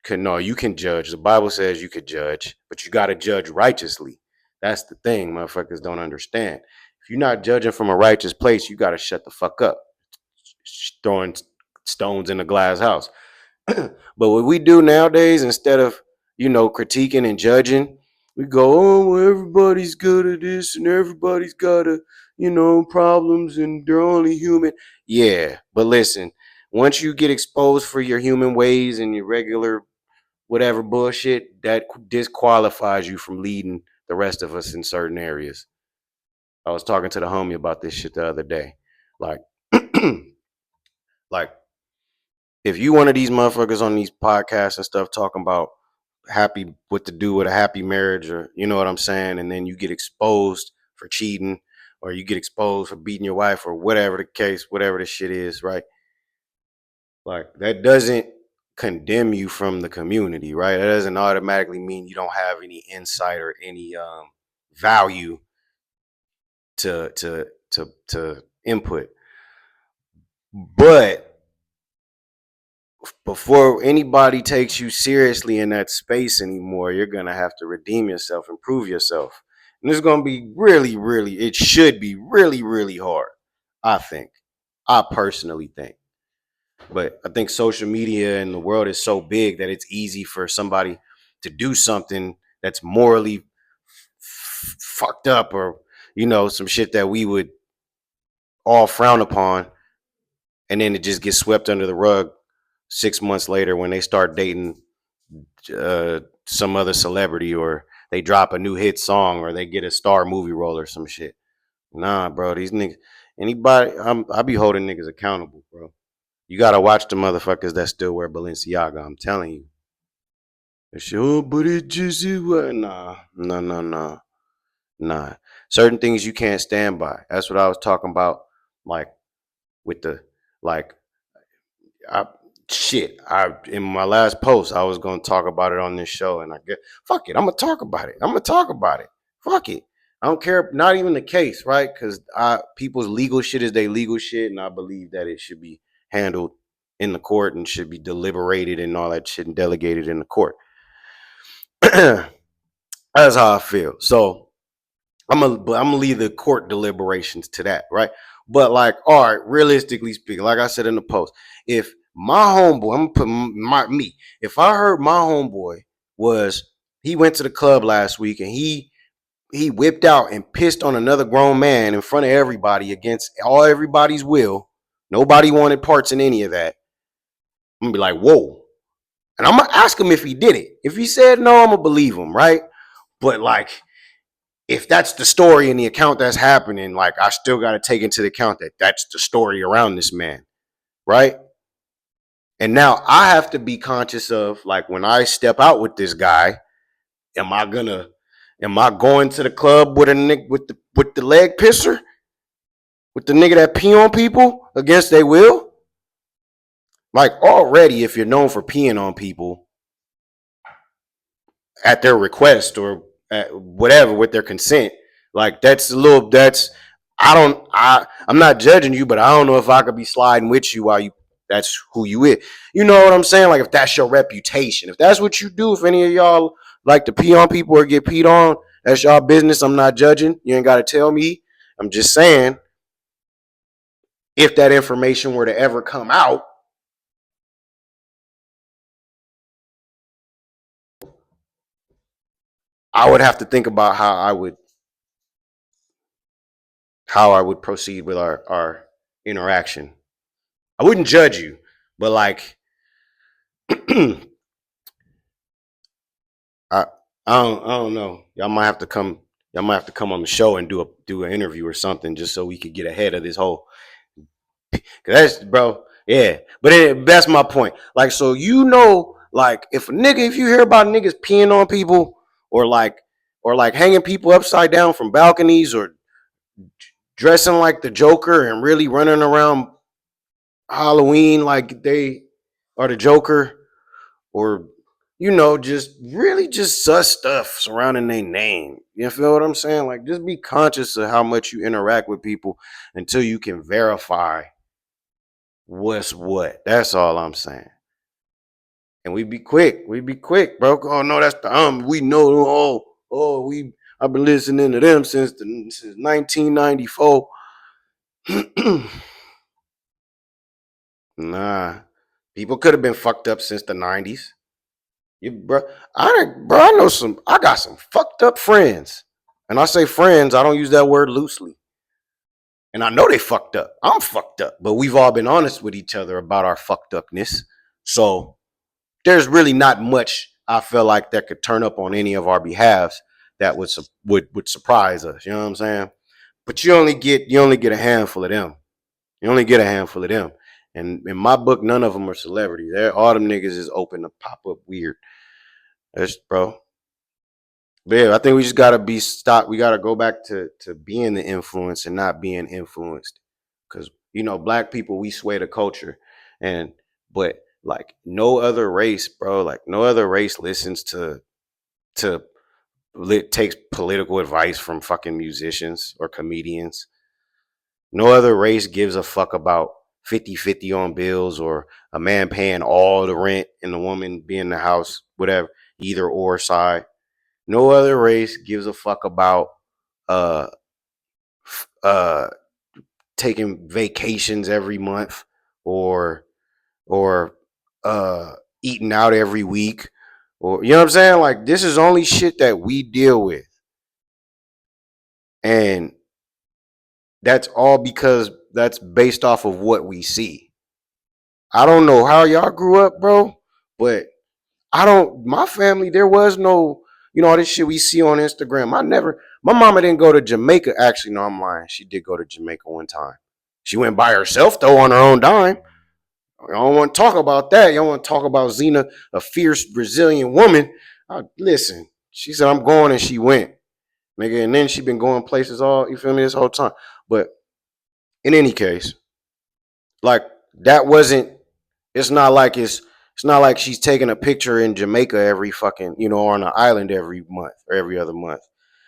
Speaker 1: no, you can judge. The Bible says you could judge, but you got to judge righteously. That's the thing, motherfuckers don't understand. If you're not judging from a righteous place, you got to shut the fuck up. Throwing stones in a glass house. But what we do nowadays, instead of, critiquing and judging, we go, oh, well, everybody's good at this and everybody's got problems and they're only human. Yeah, but listen, once you get exposed for your human ways and your regular whatever bullshit, that disqualifies you from leading the rest of us in certain areas. I was talking to the homie about this shit the other day. Like, like if you one of these motherfuckers on these podcasts and stuff talking about happy what to do with a happy marriage, or you know what I'm saying, and then you get exposed for cheating, or you get exposed for beating your wife, or whatever the case, whatever the shit is, right? Like, that doesn't condemn you from the community, right? That doesn't automatically mean you don't have any insight or any value to input. But before anybody takes you seriously in that space anymore, you're gonna have to redeem yourself and prove yourself. And it's gonna be really, really, it should be really, really hard. I think. I personally think. But I think social media and the world is so big that it's easy for somebody to do something that's morally fucked up, or some shit that we would all frown upon, and then it just gets swept under the rug 6 months later when they start dating some other celebrity, or they drop a new hit song, or they get a star movie role or some shit. Nah, bro, these niggas, I be holding niggas accountable, bro. You gotta watch the motherfuckers that still wear Balenciaga. I'm telling you. Sure, but it just is what? Nah, no, no, no, nah. Certain things you can't stand by. That's what I was talking about. Like with the like I I in my last post I was gonna talk about it on this show, and I get fuck it. I'm gonna talk about it. I'm gonna talk about it. Fuck it. I don't care. Not even the case, right? Because people's legal shit is they legal shit, and I believe that it should be handled in the court and should be deliberated and all that shit and delegated in the court. That's how I feel. So I'm gonna leave the court deliberations to that, right? But like, all right, realistically speaking, like I said in the post, if my homeboy, I'm gonna put me, if I heard my homeboy was he went to the club last week and he whipped out and pissed on another grown man in front of everybody against everybody's will, nobody wanted parts in any of that, I'm gonna be like, whoa. And I'm gonna ask him if he did it. If he said no, I'm gonna believe him, right? But like, if that's the story and the account that's happening, like, I still got to take into account that that's the story around this man, right? And now I have to be conscious of, like, when I step out with this guy, am I going to the club with a nigga with the leg pisser, with the nigga that pee on people against their will? Like, already, if you're known for peeing on people at their request or at whatever with their consent, like, I'm not judging you, but I don't know if I could be sliding with you while that's who you is. You know what I'm saying? Like, if that's your reputation, if that's what you do, if any of y'all like to pee on people or get peed on, that's y'all business. I'm not judging. You ain't got to tell me. I'm just saying, if that information were to ever come out, I would have to think about how I would proceed with our interaction. I wouldn't judge you, but like, I I don't know. Y'all might have to come. Y'all might have to come on the show and do an interview or something just so we could get ahead of this whole. Cause that's bro, yeah. But that's my point. Like, so like if you hear about niggas peeing on people or like hanging people upside down from balconies or dressing like the Joker and really running around Halloween like they are the Joker, or just really just sus stuff surrounding their name. You feel what I'm saying? Like, just be conscious of how much you interact with people until you can verify what's what. That's all I'm saying. And we be quick. We be quick, bro. Oh no, that's the we know. I've been listening to them since 1994. Nah, people could have been fucked up since the 90s. Bro, I know some. I got some fucked up friends, and I say friends. I don't use that word loosely. And I know they fucked up. I'm fucked up, but we've all been honest with each other about our fucked upness. So there's really not much I feel like that could turn up on any of our behalves that would surprise us. You know what I'm saying? But you only get a handful of them. You only get a handful of them. And in my book, none of them are celebrities. All them niggas is open to pop up weird. That's bro. But yeah, I think we just gotta be stopped. We gotta go back to being the influence and not being influenced. Cause black people, we sway the culture. But like no other race, bro, like no other race listens to takes political advice from fucking musicians or comedians. No other race gives a fuck about 50-50 on bills or a man paying all the rent and the woman being in the house, whatever, either or side. No other race gives a fuck about uh uh taking vacations every month or or eating out every week, or you know what I'm saying? Like, this is only shit that we deal with. And that's all because that's based off of what we see. I don't know how y'all grew up, bro, but my family, there was no, all this shit we see on Instagram. My mama didn't go to Jamaica. Actually, no, I'm lying. She did go to Jamaica one time. She went by herself, though, on her own dime. I don't want to talk about that. You don't want to talk about Zena, a fierce Brazilian woman. Listen, she said, I'm going, and she went. Nigga, and then she been going places you feel me, this whole time. But in any case, like, that wasn't, it's not like she's taking a picture in Jamaica every fucking, on an island every month or every other month.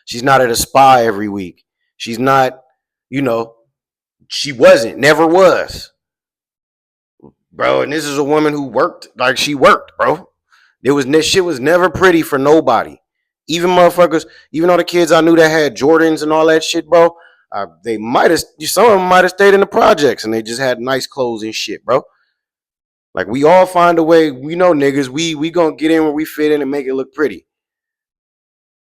Speaker 1: She's not at a spa every week. She's not, she wasn't, never was. Bro, and this is a woman who worked like she worked, bro. Shit was never pretty for nobody. Even motherfuckers, even all the kids I knew that had Jordans and all that shit, bro. Some of them might have stayed in the projects and they just had nice clothes and shit, bro. Like, we all find a way. We know niggas. We gonna get in where we fit in and make it look pretty.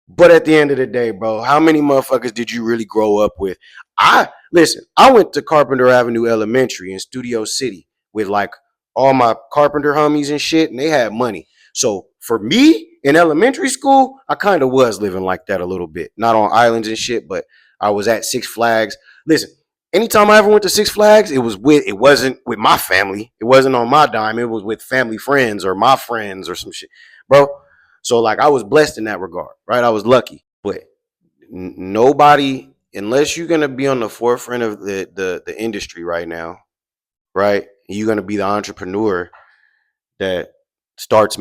Speaker 1: But at the end of the day, bro, how many motherfuckers did you really grow up with? I went to Carpenter Avenue Elementary in Studio City with like all my carpenter homies and shit, and they had money. So for me in elementary school, I kind of was living like that a little bit. Not on islands and shit, but I was at Six Flags. Listen, anytime I ever went to Six Flags, it wasn't with my family. It wasn't on my dime. It was with family friends or my friends or some shit, bro. So like, I was blessed in that regard, right? I was lucky. But nobody, unless you're gonna be on the forefront of the industry right now, right? You're gonna be the entrepreneur that starts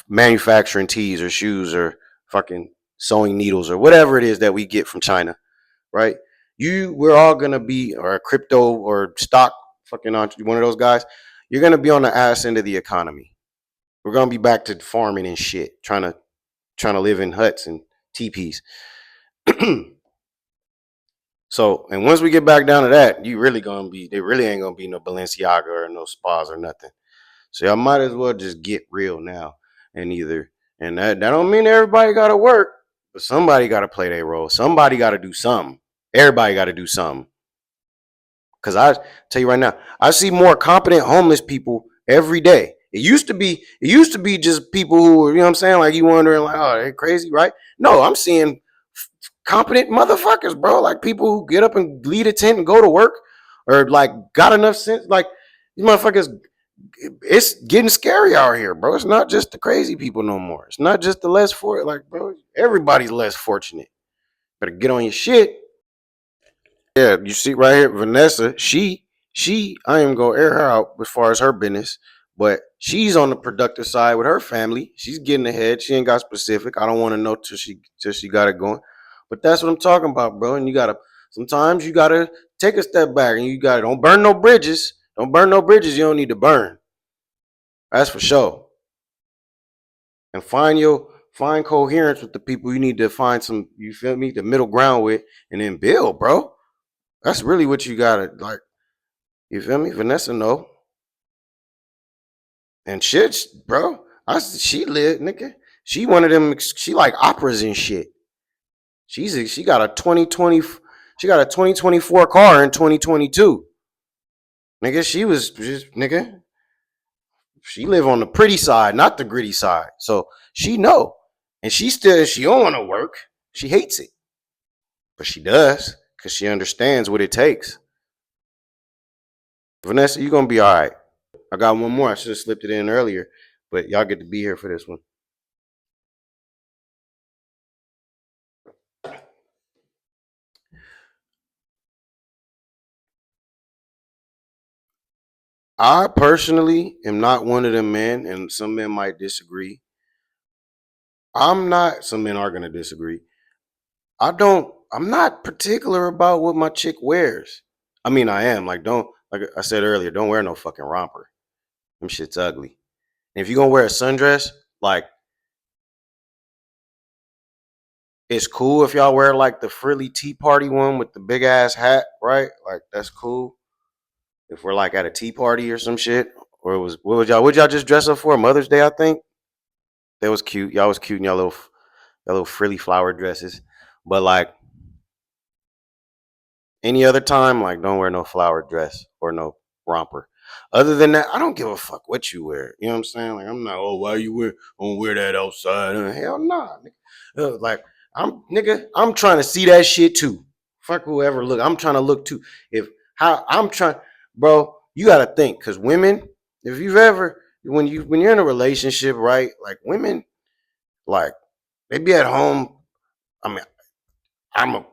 Speaker 1: manufacturing tees or shoes or fucking sewing needles or whatever it is that we get from China, right? We're all gonna be, or a crypto or stock fucking one of those guys. You're gonna be on the ass end of the economy. We're gonna be back to farming and shit, trying to live in huts and teepees. So, and once we get back down to that, there really ain't gonna be no Balenciaga or no spas or nothing. So y'all might as well just get real now. And that don't mean everybody gotta work, but somebody gotta play their role. Somebody gotta do something. Everybody gotta do something. Cause I tell you right now, I see more competent homeless people every day. It used to be just people who were, you know what I'm saying? Like, you wondering like, oh, they're crazy, right? No, I'm seeing competent motherfuckers, bro. Like people who get up and lead a tent and go to work, or like got enough sense. Like these motherfuckers, it's getting scary out here, bro. It's not just the crazy people no more. It's not just the less for like, bro. Everybody's less fortunate. Better get on your shit. Yeah, you see right here, Vanessa. I am gonna air her out as far as her business, but she's on the productive side with her family. She's getting ahead. She ain't got specific. I don't want to know till she got it going. But that's what I'm talking about, bro. And you gotta sometimes you gotta take a step back and you gotta don't burn no bridges. Don't burn no bridges you don't need to burn. That's for sure. And find coherence with the people you need to find some. You feel me? The middle ground with, and then build, bro. That's really what you gotta like. You feel me? Vanessa know. And shit, bro. She lit, nigga. She one of them. She like operas and shit. She got a 2020. She got a 2024 car in 2022. Nigga, she was just nigga. She live on the pretty side, not the gritty side. So she know, and she don't want to work. She hates it, but she does because she understands what it takes. Vanessa, you gonna be all right. I got one more. I should have slipped it in earlier, but y'all get to be here for this one. I personally am not one of them men, and some men might disagree. I'm not, some men are going to disagree. I'm not particular about what my chick wears. I mean, I am. Like I said earlier, don't wear no fucking romper. Them shit's ugly. And if you're going to wear a sundress, like, it's cool if y'all wear like the frilly tea party one with the big ass hat, right? Like, that's cool. If we're like at a tea party or some shit, or it was, what y'all just dress up for? Mother's Day, I think. That was cute. Y'all was cute in y'all little frilly flower dresses. But like any other time, like don't wear no flower dress or no romper. Other than that, I don't give a fuck what you wear. You know what I'm saying? Like I'm not, oh, why you wear don't wear that outside? Hell nah. Like I'm trying to see that shit too. Fuck whoever look. I'm trying to look too. If how I'm trying, bro, you gotta think, cause women, if you've ever when you're in a relationship, right? Like women, like they be at home. I mean, I'm a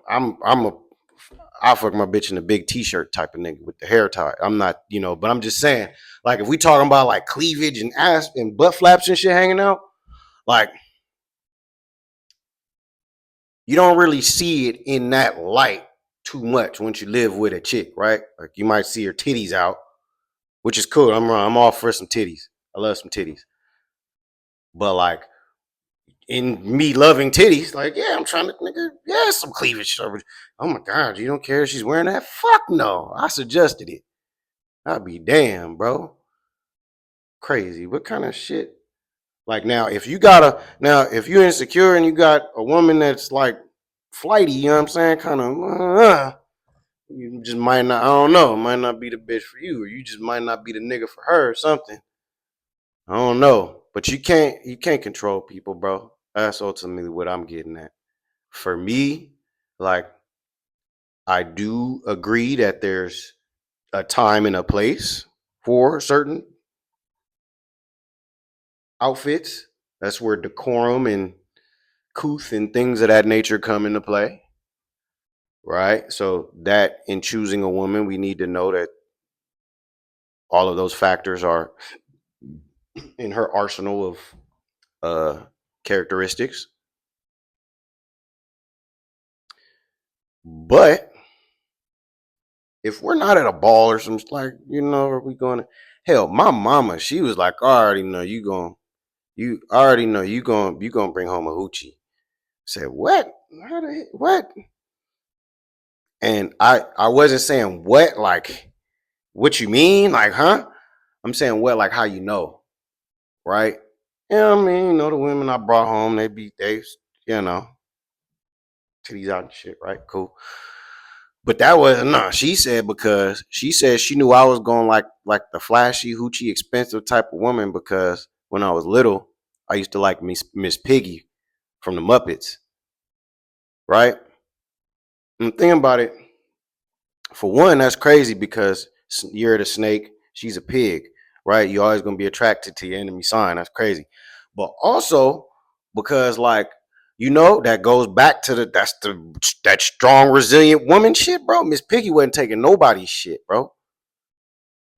Speaker 1: I fuck my bitch in a big t-shirt type of nigga with the hair tie. I'm not, but I'm just saying, like if we talking about like cleavage and ass and butt flaps and shit hanging out, like you don't really see it in that light too much once you live with a chick, right? Like you might see her titties out, which is cool. I'm all for some titties. I love some titties. But like in me loving titties, like, yeah, I'm trying to, nigga, yeah, some cleavage. Oh my God, you don't care if she's wearing that? Fuck no. I suggested it. I'd be damn, bro. Crazy. What kind of shit? Like if you're insecure and you got a woman that's like flighty, you know what I'm saying? Kind of, you just might not, I don't know, might not be the bitch for you, or you just might not be the nigga for her or something. I don't know. But you can't control people, bro. That's ultimately what I'm getting at. For me, like I do agree that there's a time and a place for certain outfits. That's where decorum and couth and things of that nature come into play, right? So that in choosing a woman, we need to know that all of those factors are in her arsenal of characteristics. But if we're not at a ball or some like, are we going to hell? My mama, she was like, I already know you already know you gonna bring home a hoochie. I said, what? What? And I wasn't saying what, like what you mean, like, huh? I'm saying what, like how you know, right? Yeah, I mean, the women I brought home, you know, titties out and shit, right? Cool. But that wasn't no. She said because she said she knew I was going like the flashy, hoochie, expensive type of woman because when I was little, I used to like Miss Piggy from the Muppets, right? And think about it. For one, that's crazy because you're the snake, she's a pig, right? You're always gonna be attracted to your enemy sign. That's crazy. But also because that goes back to that strong, resilient woman shit, bro. Miss Piggy wasn't taking nobody's shit, bro.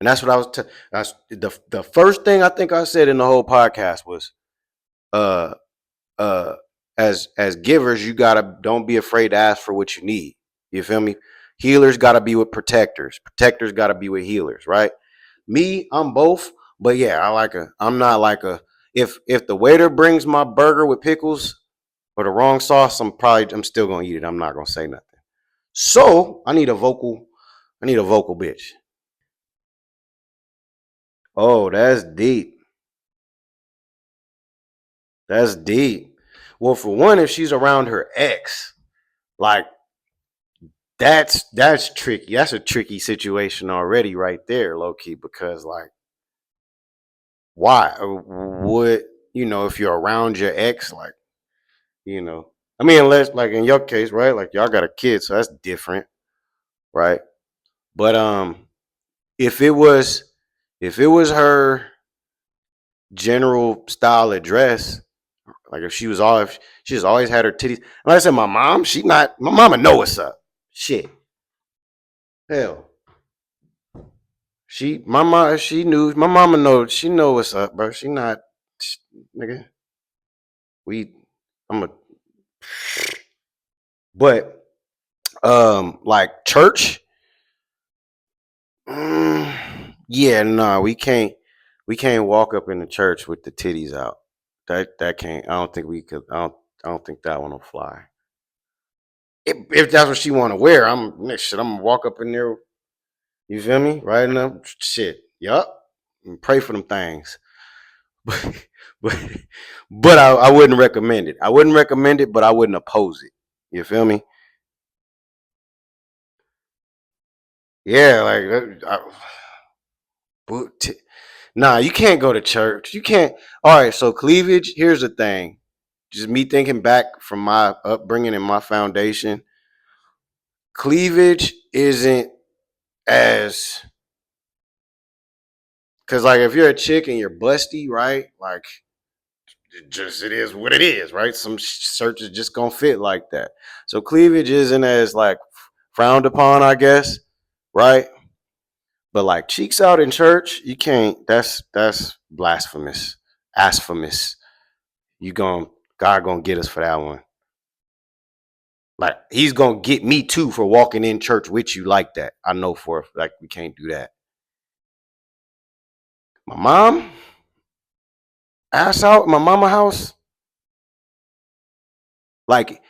Speaker 1: And that's what I was. That's the first thing I think I said in the whole podcast was, uh, uh, as givers, you gotta don't be afraid to ask for what you need. You feel me? Healers gotta be with protectors. Protectors gotta be with healers, right? Me, I'm both, but yeah, I'm not like a. If the waiter brings my burger with pickles or the wrong sauce, I'm still gonna eat it. I'm not gonna say nothing. So I need a vocal bitch. Oh, that's deep. That's deep. Well, for one, if she's around her ex, like that's tricky. That's a tricky situation already, right there, low key. Because like, why would if you're around your ex, like I mean, unless like in your case, right? Like y'all got a kid, so that's different, right? But if it was if it was her general style of dress, like if she's always had her titties. Like I said, my mama know what's up. Shit. Hell. My mama know she know what's up, bro. She not nigga. We I'm a but like church, yeah, nah, we can't walk up in the church with the titties out. That can't. I don't think we could. I don't think that one will fly. If that's what she want to wear, shit. I'm gonna walk up in there. You feel me? Right enough. Shit. Yup. And pray for them things. But but but I wouldn't recommend it. I wouldn't recommend it, but I wouldn't oppose it. You feel me? Yeah, like nah, you can't go to church. You can't. All right, so cleavage. Here's the thing. Just me thinking back from my upbringing and my foundation. Cleavage isn't as because like if you're a chick and you're busty, right? Like it is what it is, right? Some shirts is just gonna fit like that. So cleavage isn't as like frowned upon, I guess, right? But like cheeks out in church, you can't. That's blasphemous, asphemous. You going God gonna get us for that one. Like he's gonna get me too for walking in church with you like that. I know for like we can't do that. My mom, ass out, my mama house. Like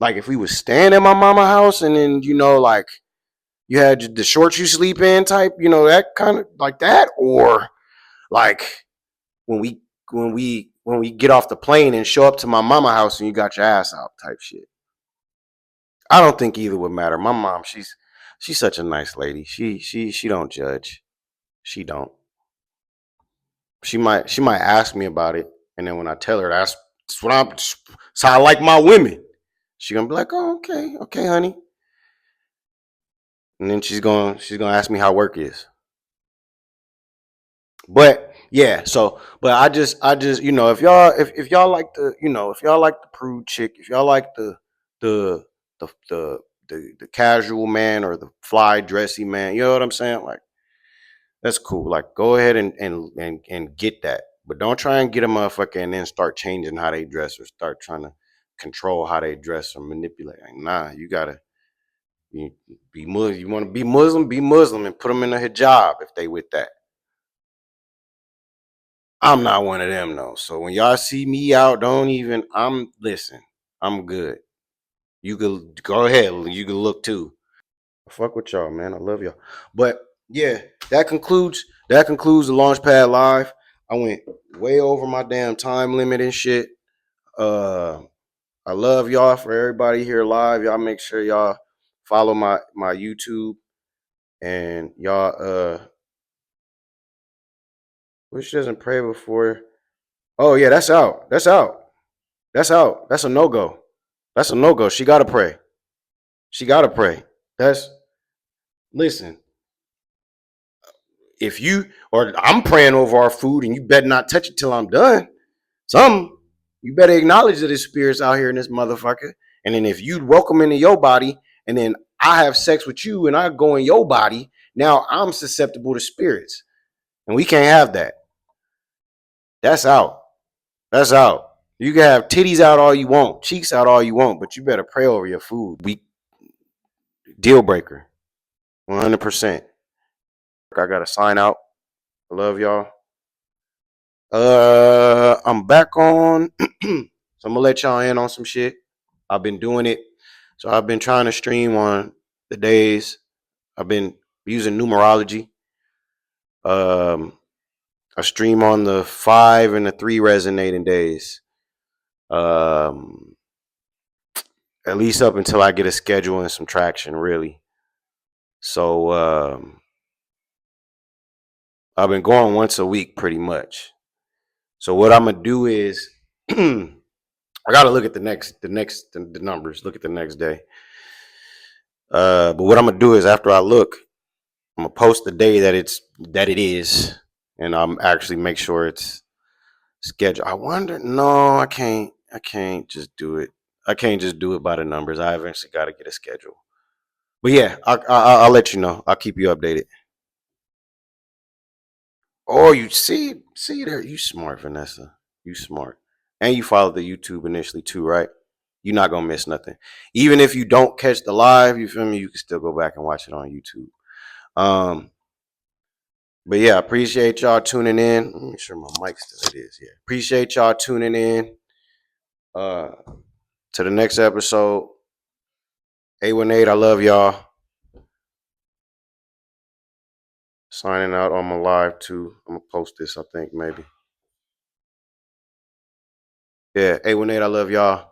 Speaker 1: like if we was staying at my mama house and then like you had the shorts you sleep in type, that kind of like that, or like when we get off the plane and show up to my mama house and you got your ass out type shit. I don't think either would matter. My mom, she's such a nice lady. She don't judge. She don't. She might ask me about it, and then when I tell her that's how I like my women. She gonna be like, oh okay, okay, honey, and then she's gonna ask me how work is. But yeah, so but I just if y'all like if y'all like the prude chick, if y'all like the the the the casual man or the fly dressy man, you know what I'm saying? Like that's cool. Like go ahead and get that. But don't try and get a motherfucker and then start changing how they dress or start trying to control how they dress or manipulate. Like, nah, you gotta be Muslim. You want to be Muslim, and put them in a hijab if they with that. I'm not one of them though. So when y'all see me out, don't even. Listen. I'm good. You could go ahead. You can look too. I fuck with y'all, man. I love y'all. But yeah, that concludes the Launchpad Live. I went way over my damn time limit and shit. Uh, I love y'all. For everybody here live, y'all make sure y'all follow my YouTube and y'all which doesn't pray before. Oh yeah, that's out. That's out. That's out. That's a no go. That's a no-go. She gotta pray. She gotta pray. That's listen. If you or I'm praying over our food and you better not touch it till I'm done. You better acknowledge that there's spirits out here in this motherfucker. And then if you welcome into your body and then I have sex with you and I go in your body, now I'm susceptible to spirits. And we can't have that. That's out. That's out. You can have titties out all you want, cheeks out all you want, but you better pray over your food. We deal breaker. 100%. I gotta sign out. I love y'all. I'm back on. So I'm gonna let y'all in on some shit. I've been doing it. So I've been trying to stream on the days. I've been using numerology. Um, I stream on the 5 and the 3 resonating days. Um, at least up until I get a schedule and some traction, really. So I've been going once a week, pretty much. So what I'm gonna do is, I gotta look at the numbers. Look at the next day. But what I'm gonna do is after I look, I'm gonna post the day that it is, and I'm actually make sure it's scheduled. I wonder. No, I can't. I can't just do it. I can't just do it by the numbers. I eventually got to get a schedule. But yeah, I'll let you know. I'll keep you updated. Oh, you see there. You smart, Vanessa. You smart, and you followed the YouTube initially too, right? You're not gonna miss nothing. Even if you don't catch the live, you feel me? You can still go back and watch it on YouTube. Um, But yeah, appreciate y'all tuning in. Let me make sure my mic still it is. Yeah. Appreciate y'all tuning in uh to the next episode. 818, I love y'all. Signing out on my live too. I'm gonna post this, I think, maybe. Yeah, 818, I love y'all.